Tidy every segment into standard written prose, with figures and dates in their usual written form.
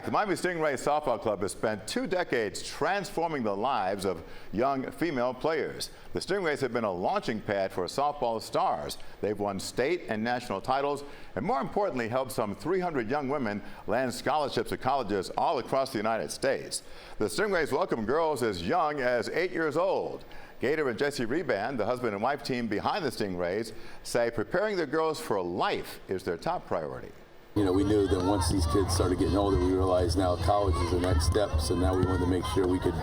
The Miami Stingrays softball club has spent 2 decades transforming the lives of young female players. The Stingrays have been a launching pad for softball stars. They've won state and national titles, and more importantly, helped some 300 young women land scholarships at colleges all across the United States. The Stingrays welcome girls as young as 8 years old. Gator and Jesse Reban, the husband and wife team behind the Stingrays, say preparing their girls for life is their top priority. You know, we knew that once these kids started getting older, we realized now college is the next step. So now we wanted to make sure we could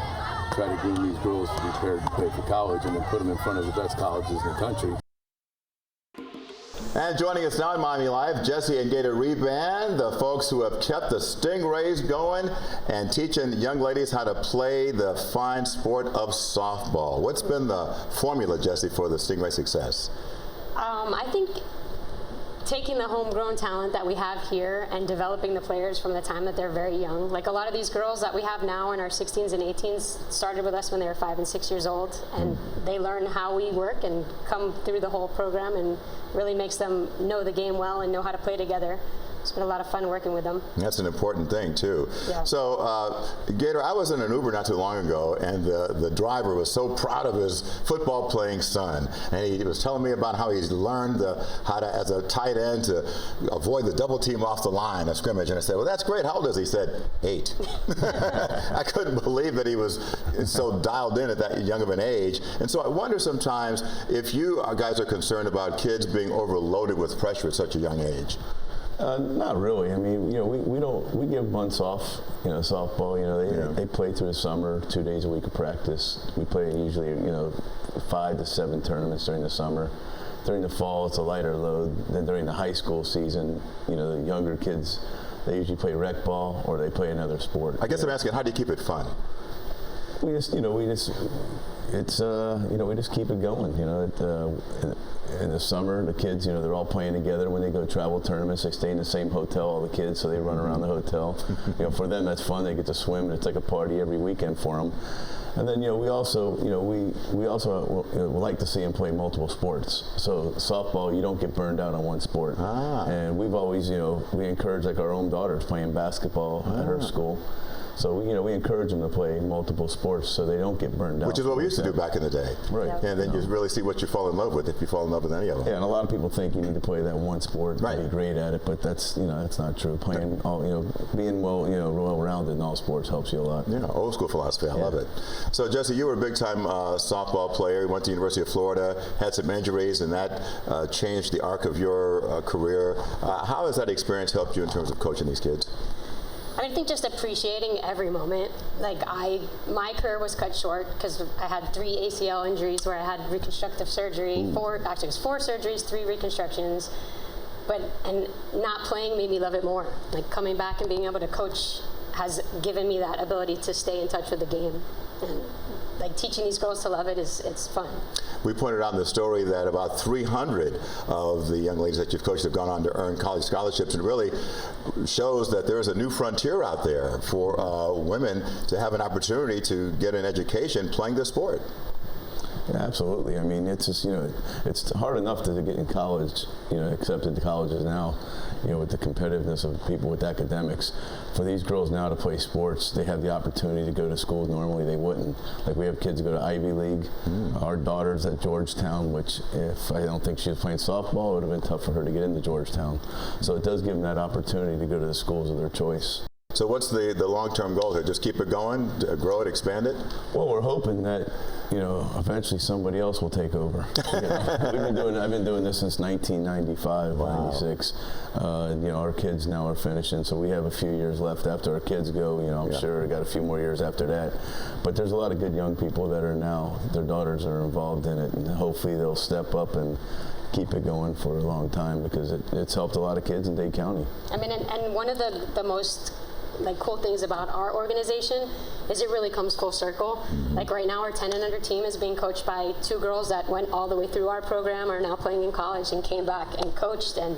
try to groom these girls to be prepared to play for college and then put them in front of the best colleges in the country. And joining us now in Miami Live, Jesse and Gator Reban, the folks who have kept the Stingrays going and teaching young ladies how to play the fine sport of softball. What's been the formula, Jesse, for the Stingray success? I think taking the homegrown talent that we have here and developing the players from the time that they're very young. Like a lot of these girls that we have now in our 16s and 18s started with us when they were 5 and 6 years old, and they learn how we work and come through the whole program, and really makes them know the game well and know how to play together. It's been a lot of fun working with them. That's an important thing too. Yeah. So Gator, I was in an Uber not too long ago, and the driver was so proud of his football playing son, and he was telling me about how he's learned how to, as a tight end, to avoid the double team off the line of scrimmage. And I said, well, that's great. How old is he? He said, 8. I couldn't believe that he was so dialed in at that young of an age. And so I wonder sometimes if you guys are concerned about kids being overloaded with pressure at such a young age. Not really. I mean, you know, we give months off, you know, softball. You know, they play through the summer, 2 days a week of practice. We play usually, you know, 5 to 7 tournaments during the summer. During the fall, it's a lighter load. Then during the high school season, you know, the younger kids, they usually play rec ball or they play another sport. I guess I'm asking, how do you keep it fun? We just keep it going. You know, in the summer, the kids, you know, they're all playing together. When they go travel tournaments, they stay in the same hotel, all the kids, so they run around the hotel. You know, for them, that's fun. They get to swim, and it's like a party every weekend for them. And then, you know, we also like to see them play multiple sports. So softball, you don't get burned out on one sport. And we've always, you know, we encourage like our own daughters playing basketball at her school. So, you know, we encourage them to play multiple sports so they don't get burned out. Which is what we used to do back in the day. Right. And then you really see what you fall in love with if you fall in love with any of them. Yeah, and a lot of people think you need to play that one sport and be great at it, but that's, you know, that's not true. Playing all, you know, being well-rounded in all sports helps you a lot. Yeah, old school philosophy. I love it. So, Jesse, you were a big-time softball player. You went to the University of Florida, had some injuries, and that changed the arc of your career. How has that experience helped you in terms of coaching these kids? I think just appreciating every moment. Like my career was cut short because I had 3 ACL injuries where I had reconstructive surgery, 4 surgeries, 3 reconstructions. And not playing made me love it more. Like coming back and being able to coach has given me that ability to stay in touch with the game. And like teaching these girls to love it it's fun. We pointed out in the story that about 300 of the young ladies that you've coached have gone on to earn college scholarships, and it really shows that there's a new frontier out there for women to have an opportunity to get an education playing this sport. Yeah, absolutely. I mean, it's just, you know, it's hard enough to get in college, you know, accepted to colleges now, you know, with the competitiveness of people with academics. For these girls now to play sports, they have the opportunity to go to schools normally they wouldn't. Like we have kids go to Ivy League. Our daughter's at Georgetown, which if I don't think she was playing softball, it would have been tough for her to get into Georgetown. So it does give them that opportunity to go to the schools of their choice. So what's the long-term goal here? Just keep it going, grow it, expand it? Well, we're hoping that, you know, eventually somebody else will take over. You know, I've been doing this since 1995, 96. You know, our kids now are finishing, so we have a few years left after our kids go. You know, I'm sure we got a few more years after that. But there's a lot of good young people that are now, their daughters are involved in it, and hopefully they'll step up and keep it going for a long time because it's helped a lot of kids in Dade County. I mean, and one of the most cool things about our organization is it really comes full circle. Like right now our 10 and under team is being coached by 2 girls that went all the way through our program, are now playing in college and came back and coached, and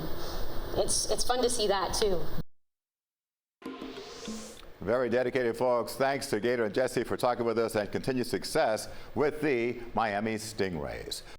it's fun to see that too. Very dedicated folks. Thanks to Gator and Jesse for talking with us, and continued success with the Miami Stingrays.